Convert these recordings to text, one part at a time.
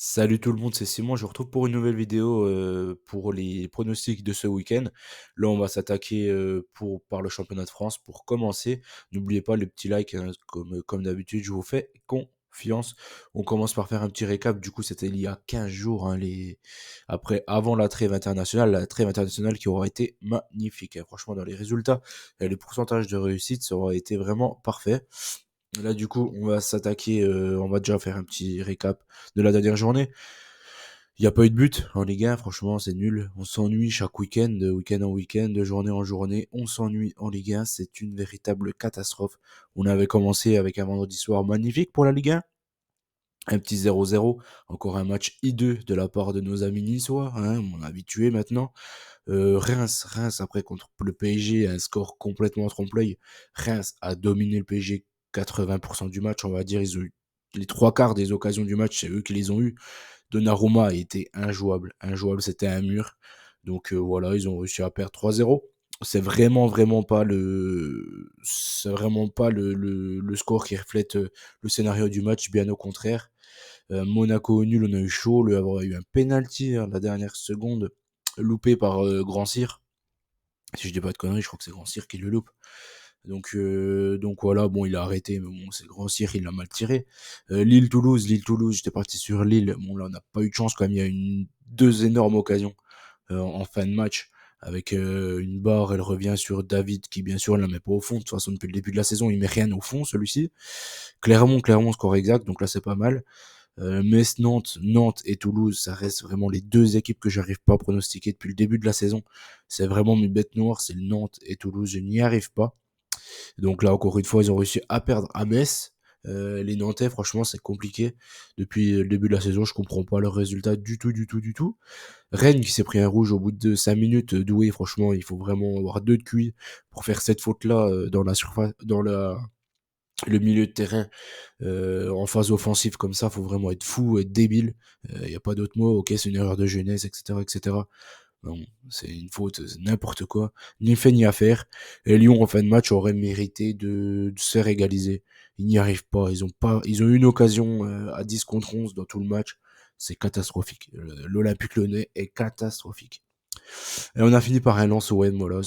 Salut tout le monde, c'est Simon. Je vous retrouve pour une nouvelle vidéo pour les pronostics de ce week-end. Là, on va s'attaquer par le championnat de France. Pour commencer, n'oubliez pas le petit like, hein, comme d'habitude, je vous fais confiance. On commence par faire un petit récap. Du coup, c'était il y a 15 jours, hein, avant la trêve internationale qui aura été magnifique, hein. Franchement, dans les résultats et les pourcentages de réussite, ça aura été vraiment parfait. Là, du coup, on va déjà faire un petit récap de la dernière journée. Il n'y a pas eu de but en Ligue 1, franchement, c'est nul. On s'ennuie chaque week-end, de week-end en week-end, de journée en journée. On s'ennuie en Ligue 1, c'est une véritable catastrophe. On avait commencé avec un vendredi soir magnifique pour la Ligue 1. Un petit 0-0, encore un match hideux de la part de nos amis niçois, hein, mon habitué maintenant. Reims, après contre le PSG, un score complètement trompe-l'œil. Reims a dominé le PSG 80% du match, on va dire. Ils ont eu les trois quarts des occasions du match, c'est eux qui les ont eu. Donnarumma a été injouable, c'était un mur. Donc voilà, ils ont réussi à perdre 3-0. C'est vraiment pas le score qui reflète le scénario du match, bien au contraire. Monaco au nul, on a eu chaud, le Havre a eu un penalty à la dernière seconde, loupé par Grand Cyr. Si je dis pas de conneries, je crois que c'est Grand Cyr qui le loupe. Donc voilà, bon, il a arrêté, mais bon, c'est Grand Cyr, il l'a mal tiré. Lille-Toulouse, j'étais parti sur Lille. Bon, là, on n'a pas eu de chance quand même, il y a deux énormes occasions en fin de match. Avec une barre, elle revient sur David qui, bien sûr, ne la met pas au fond. De toute façon, depuis le début de la saison, il met rien au fond, celui-ci. Clermont, score exact, donc là, c'est pas mal. Metz, Nantes et Toulouse, ça reste vraiment les deux équipes que j'arrive pas à pronostiquer depuis le début de la saison. C'est vraiment mes bêtes noires, c'est le Nantes et Toulouse, je n'y arrive pas. Donc là, encore une fois, ils ont réussi à perdre à Metz. Les Nantais, franchement, c'est compliqué. Depuis le début de la saison, je comprends pas leurs résultats du tout. Rennes qui s'est pris un rouge au bout de 5 minutes. Doué, franchement, il faut vraiment avoir deux de QI pour faire cette faute-là dans la surface, le milieu de terrain en phase offensive comme ça. Faut vraiment être fou, être débile. Il y a pas d'autre mot. Ok, c'est une erreur de jeunesse, etc. Non, c'est une faute, c'est n'importe quoi. Ni fait ni à faire. Et Lyon, en fin de match, aurait mérité de se faire égaliser. Ils n'y arrivent pas. Ils ont eu une occasion à 10 contre 11 dans tout le match. C'est catastrophique. L'Olympique Lyonnais est catastrophique. Et on a fini par un lance OM, voilà.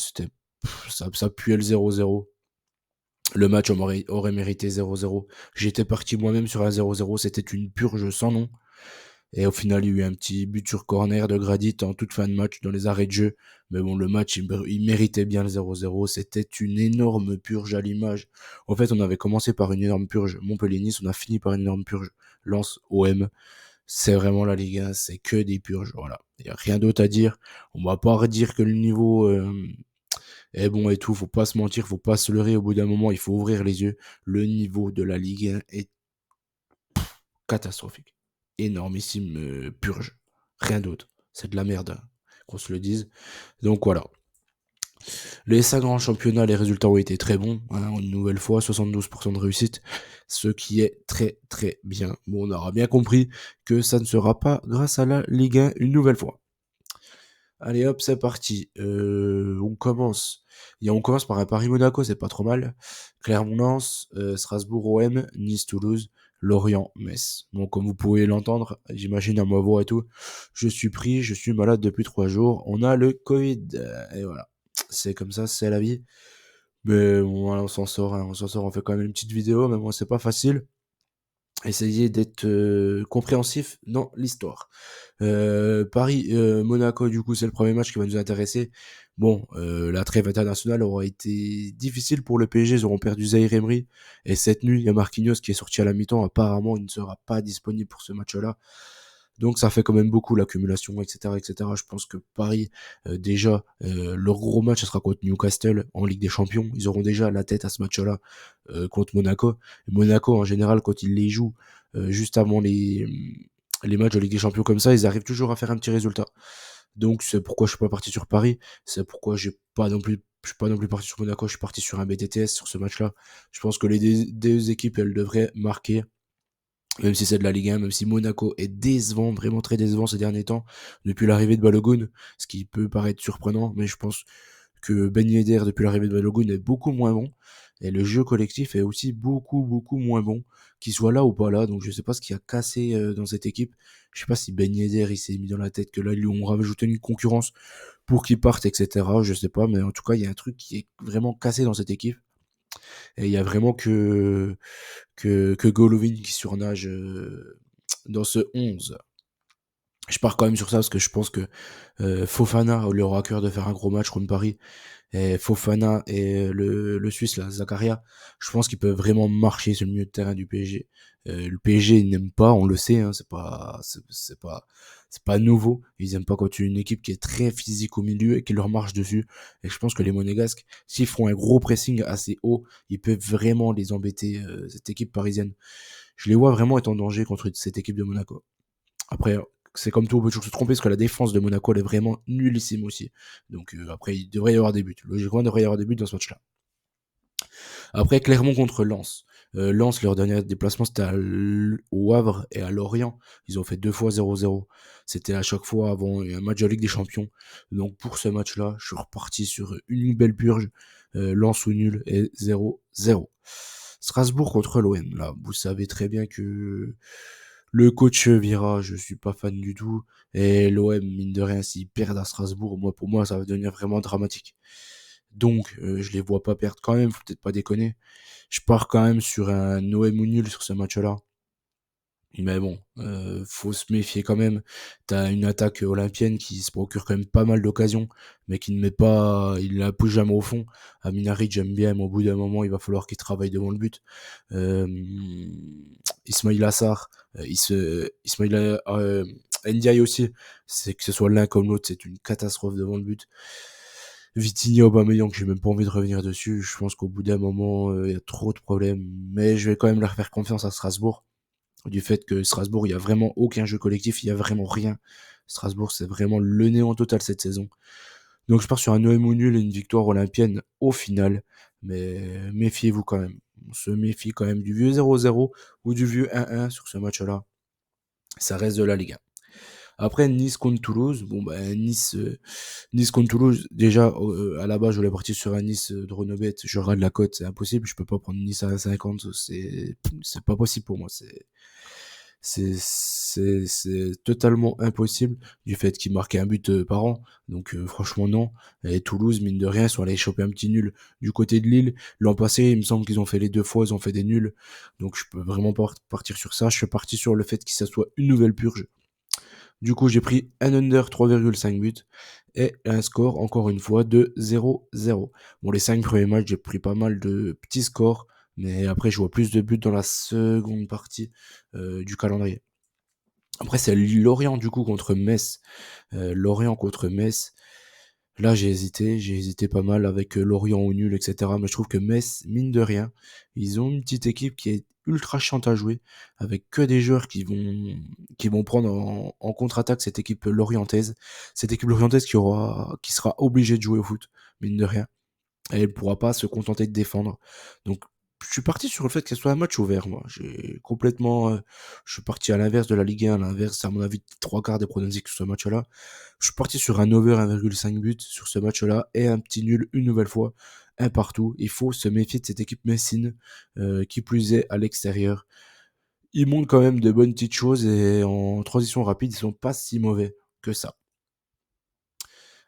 Ça puait le 0-0. Le match aurait mérité 0-0. J'étais parti moi-même sur un 0-0. C'était une purge sans nom. Et au final, il y a eu un petit but sur corner de Gradit en toute fin de match dans les arrêts de jeu. Mais bon, le match, il méritait bien le 0-0. C'était une énorme purge à l'image. En fait, on avait commencé par une énorme purge Montpellier-Nice, on a fini par une énorme purge Lens OM. C'est vraiment la Ligue 1, c'est que des purges. Voilà. Il n'y a rien d'autre à dire. On va pas redire que le niveau est bon et tout. Faut pas se mentir, faut pas se leurrer. Au bout d'un moment, il faut ouvrir les yeux. Le niveau de la Ligue 1 est catastrophique. Énormissime purge. Rien d'autre. C'est de la merde, hein, qu'on se le dise. Donc voilà. Les 5 grands championnats, les résultats ont été très bons, hein, une nouvelle fois, 72% de réussite, ce qui est très bien. Bon, on aura bien compris que ça ne sera pas grâce à la Ligue 1 une nouvelle fois. Allez hop, c'est parti. On commence. On commence par un Paris-Monaco, c'est pas trop mal. Clermont-Lens, Strasbourg-OM, Nice-Toulouse, Lorient-Metz. Bon, comme vous pouvez l'entendre, j'imagine à ma voix et tout, je suis pris, je suis malade depuis 3 jours. On a le Covid. Et voilà. C'est comme ça, c'est la vie. Mais bon, voilà, on s'en sort, hein, on s'en sort, on fait quand même une petite vidéo, mais bon, c'est pas facile. Essayez d'être compréhensif dans l'histoire. Paris-Monaco, du coup, c'est le premier match qui va nous intéresser. Bon, la trêve internationale aura été difficile pour le PSG. Ils auront perdu Zaïre Emery. Et cette nuit, il y a Marquinhos qui est sorti à la mi-temps. Apparemment, il ne sera pas disponible pour ce match-là. Donc ça fait quand même beaucoup l'accumulation, etc. Je pense que Paris, déjà, leur gros match, ce sera contre Newcastle en Ligue des Champions. Ils auront déjà la tête à ce match-là contre Monaco. Et Monaco, en général, quand ils les jouent juste avant les matchs de Ligue des Champions comme ça, ils arrivent toujours à faire un petit résultat. Donc c'est pourquoi je suis pas parti sur Paris. C'est pourquoi je suis pas non plus parti sur Monaco. Je suis parti sur un BTTS sur ce match-là. Je pense que les deux équipes, elles devraient marquer, même si c'est de la Ligue 1, même si Monaco est décevant, vraiment très décevant ces derniers temps, depuis l'arrivée de Balogun, ce qui peut paraître surprenant, mais je pense que Ben Yedder, depuis l'arrivée de Balogun, est beaucoup moins bon. et le jeu collectif est aussi beaucoup, beaucoup moins bon, qu'il soit là ou pas là. Donc je sais pas ce qui a cassé dans cette équipe. Je sais pas si Ben Yedder il s'est mis dans la tête que là ils lui ont rajouté une concurrence pour qu'il parte, etc. Je sais pas, mais en tout cas il y a un truc qui est vraiment cassé dans cette équipe. Et il y a vraiment que Golovin qui surnage dans ce 11. Je pars quand même sur ça parce que je pense que Fofana lui aura à cœur de faire un gros match contre Paris. Et Fofana et le Suisse, là, Zakaria, je pense qu'ils peuvent vraiment marcher sur le milieu de terrain du PSG. Le PSG, ils n'aiment pas, on le sait, hein, c'est pas nouveau. Ils aiment pas quand tu as une équipe qui est très physique au milieu et qui leur marche dessus. Et je pense que les Monégasques, s'ils font un gros pressing assez haut, ils peuvent vraiment les embêter, cette équipe parisienne. Je les vois vraiment être en danger contre cette équipe de Monaco. Après, c'est comme tout, on peut toujours se tromper parce que la défense de Monaco elle est vraiment nullissime aussi. Donc après, il devrait y avoir des buts. Logiquement, il devrait y avoir des buts dans ce match-là. Après, Clermont contre Lens. Lens, leur dernier déplacement, c'était au Havre et à Lorient. Ils ont fait 2 fois 0-0. C'était à chaque fois avant un match de Ligue des Champions. Donc pour ce match-là, je suis reparti sur une belle purge. Lens ou nul et 0-0. Strasbourg contre l'OM. Là, vous savez très bien que le coach Vira, je suis pas fan du tout. Et l'OM, mine de rien, s'ils perdent à Strasbourg, pour moi, ça va devenir vraiment dramatique. Donc, je les vois pas perdre quand même, faut peut-être pas déconner. Je pars quand même sur un OM ou nul sur ce match-là. Mais bon, faut se méfier quand même. T'as une attaque olympienne qui se procure quand même pas mal d'occasions, mais qui ne met pas, il la pousse jamais au fond. Aminari, j'aime bien, mais au bout d'un moment, il va falloir qu'il travaille devant le but. Euh, Ismail Assar, Ismail Ndiaye aussi, c'est que ce soit l'un comme l'autre, c'est une catastrophe devant le but. Vitinha, Aubameyang, j'ai même pas envie de revenir dessus. Je pense qu'au bout d'un moment, il y a trop de problèmes. Mais je vais quand même leur faire confiance à Strasbourg. Du fait que Strasbourg, il y a vraiment aucun jeu collectif, il y a vraiment rien. Strasbourg, c'est vraiment le néant total cette saison. Donc je pars sur un OM ou nul et une victoire olympienne au final. Mais méfiez-vous quand même. On se méfie quand même du vieux 0-0 ou du vieux 1-1 sur ce match-là. Ça reste de la Ligue 1. Après Nice contre Toulouse, bon ben Nice contre Toulouse, déjà à la base je voulais partir sur un Nice de Renobet, je rate la cote, c'est impossible, je peux pas prendre Nice à 1,50, c'est pas possible pour moi, c'est totalement impossible du fait qu'ils marquaient un but par an. Donc franchement non. Et Toulouse, mine de rien, sont allés choper un petit nul du côté de Lille. L'an passé, il me semble qu'ils ont fait les 2 fois, ils ont fait des nuls. Donc je peux vraiment pas partir sur ça. Je suis parti sur le fait que ça soit une nouvelle purge. Du coup, j'ai pris un under 3,5 buts et un score, encore une fois, de 0-0. Bon, les 5 premiers matchs, j'ai pris pas mal de petits scores, mais après, je vois plus de buts dans la seconde partie du calendrier. Après, c'est Lorient, du coup, contre Metz. Lorient contre Metz. Là, j'ai hésité pas mal avec Lorient au nul, etc. Mais je trouve que Metz, mine de rien, ils ont une petite équipe qui est ultra chiante à jouer, avec que des joueurs qui vont prendre en contre-attaque cette équipe lorientaise. Cette équipe lorientaise qui sera obligée de jouer au foot, mine de rien. Et elle pourra pas se contenter de défendre. Donc, je suis parti sur le fait que ce soit un match ouvert, moi. Je suis parti à l'inverse de la Ligue 1, à l'inverse, à mon avis, 3 quarts des pronostics sur ce match-là. Je suis parti sur un over 1,5 buts sur ce match-là et un petit nul une nouvelle fois, un partout. Il faut se méfier de cette équipe messine, qui plus est à l'extérieur. Ils montrent quand même de bonnes petites choses et en transition rapide, ils sont pas si mauvais que ça.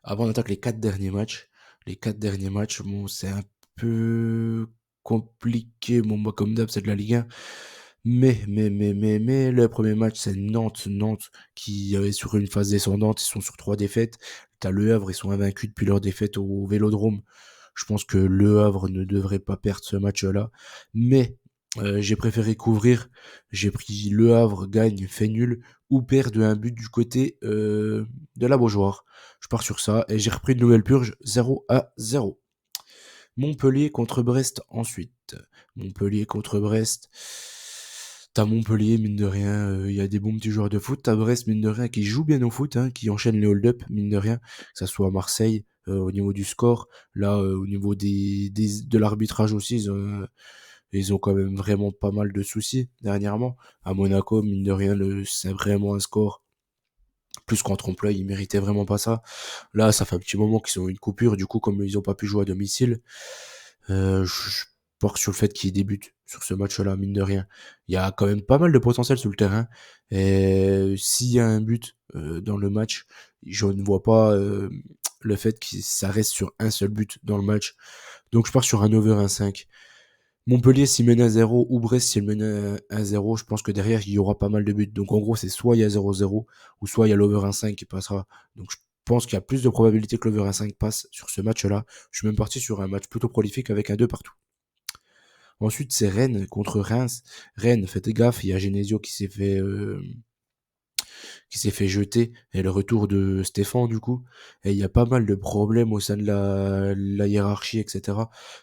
Avant, on attaque les 4 derniers matchs. Les 4 derniers matchs, bon, c'est un peu compliqué. Bon, moi, comme d'hab, c'est de la Ligue 1. Mais, le premier match, c'est Nantes. Nantes, qui est sur une phase descendante. Ils sont sur 3 défaites. T'as Le Havre, ils sont invaincus depuis leur défaite au Vélodrome. Je pense que Le Havre ne devrait pas perdre ce match-là. Mais, j'ai préféré couvrir. J'ai pris Le Havre, gagne, fait nul, ou perd de un but du côté de la Beaujoire. Je pars sur ça et j'ai repris une nouvelle purge 0-0. Montpellier contre Brest ensuite. Montpellier contre Brest. T'as Montpellier, mine de rien, il y a des bons petits joueurs de foot. T'as Brest, mine de rien, qui joue bien au foot, hein, qui enchaîne les hold-up, mine de rien. Que ça soit à Marseille, au niveau du score. Là, au niveau de l'arbitrage aussi, ils ont quand même vraiment pas mal de soucis dernièrement. À Monaco, mine de rien, c'est vraiment un score plus qu'en trompe-l'œil, ils méritaient vraiment pas ça. Là, ça fait un petit moment qu'ils ont eu une coupure, du coup, comme ils ont pas pu jouer à domicile, je pars sur le fait qu'il y ait des buts sur ce match-là, mine de rien. Il y a quand même pas mal de potentiel sur le terrain et s'il y a un but, dans le match, je ne vois pas, le fait que ça reste sur un seul but dans le match. Donc je pars sur un over 1,5. Montpellier s'il mène 1-0 ou Brest s'il mène 1-0, je pense que derrière il y aura pas mal de buts. Donc en gros, c'est soit il y a 0-0 ou soit il y a l'over 1,5 qui passera. Donc je pense qu'il y a plus de probabilité que l'over 1,5 passe sur ce match-là. Je suis même parti sur un match plutôt prolifique avec un 2 partout. Ensuite, c'est Rennes contre Reims. Rennes, faites gaffe, il y a Genesio qui s'est fait jeter et le retour de Stéphane du coup. Et il y a pas mal de problèmes au sein de la hiérarchie, etc.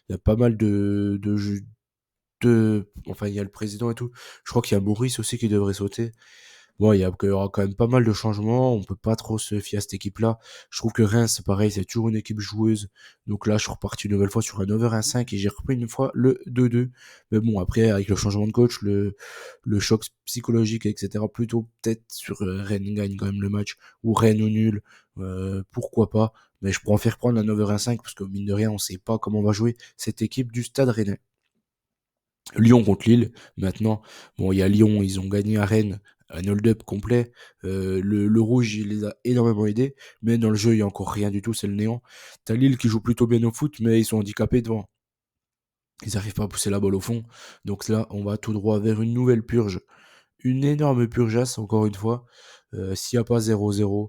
Il y a pas mal enfin il y a le président et tout. Je crois qu'il y a Maurice aussi qui devrait sauter. Bon, il y aura quand même pas mal de changements. On peut pas trop se fier à cette équipe-là. Je trouve que Reims, c'est pareil, c'est toujours une équipe joueuse. Donc là, je suis reparti une nouvelle fois sur un over 1,5 et j'ai repris une fois le 2-2. Mais bon, après, avec le changement de coach, le choc psychologique, etc., plutôt peut-être sur Rennes gagne quand même le match, ou Rennes au nul, pourquoi pas. Mais je préfère prendre un over 1,5 parce que mine de rien, on sait pas comment va jouer cette équipe du Stade Rennais. Lyon contre Lille, maintenant, bon, il y a Lyon, ils ont gagné à Rennes, un hold-up complet. Le rouge, il les a énormément aidés, mais dans le jeu, il y a encore rien du tout, c'est le néant. T'as Lille qui joue plutôt bien au foot, mais ils sont handicapés devant. Ils n'arrivent pas à pousser la balle au fond. Donc là, on va tout droit vers une nouvelle purge. Une énorme purgeasse, encore une fois. S'il n'y a pas 0-0,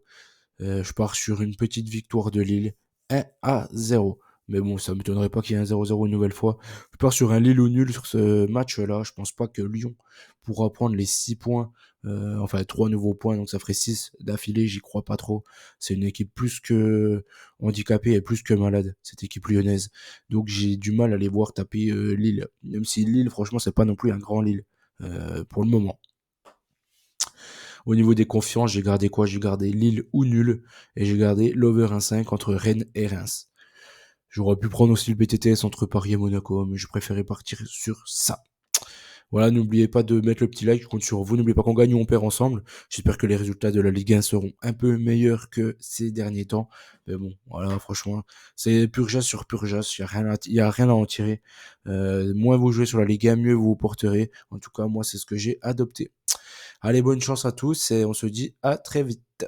je pars sur une petite victoire de Lille, 1-0. Mais bon, ça m'étonnerait pas qu'il y ait un 0-0 une nouvelle fois. Je pars sur un Lille ou nul sur ce match-là. Je pense pas que Lyon pourra prendre les 6 points, enfin 3 nouveaux points, donc ça ferait 6 d'affilée, j'y crois pas trop. C'est une équipe plus que handicapée et plus que malade, cette équipe lyonnaise. Donc j'ai du mal à les voir taper Lille. Même si Lille, franchement, c'est pas non plus un grand Lille pour le moment. Au niveau des confiances, j'ai gardé quoi? J'ai gardé Lille ou nul et j'ai gardé l'over 1,5 entre Rennes et Reims. J'aurais pu prendre aussi le BTTS entre Paris et Monaco, mais je préférais partir sur ça. Voilà, n'oubliez pas de mettre le petit like, je compte sur vous. N'oubliez pas qu'on gagne ou on perd ensemble. J'espère que les résultats de la Ligue 1 seront un peu meilleurs que ces derniers temps. Mais bon, voilà, franchement, c'est purgeas sur purgeas. Il y a rien à en tirer. Moins vous jouez sur la Ligue 1, mieux vous vous porterez. En tout cas, moi, c'est ce que j'ai adopté. Allez, bonne chance à tous et on se dit à très vite.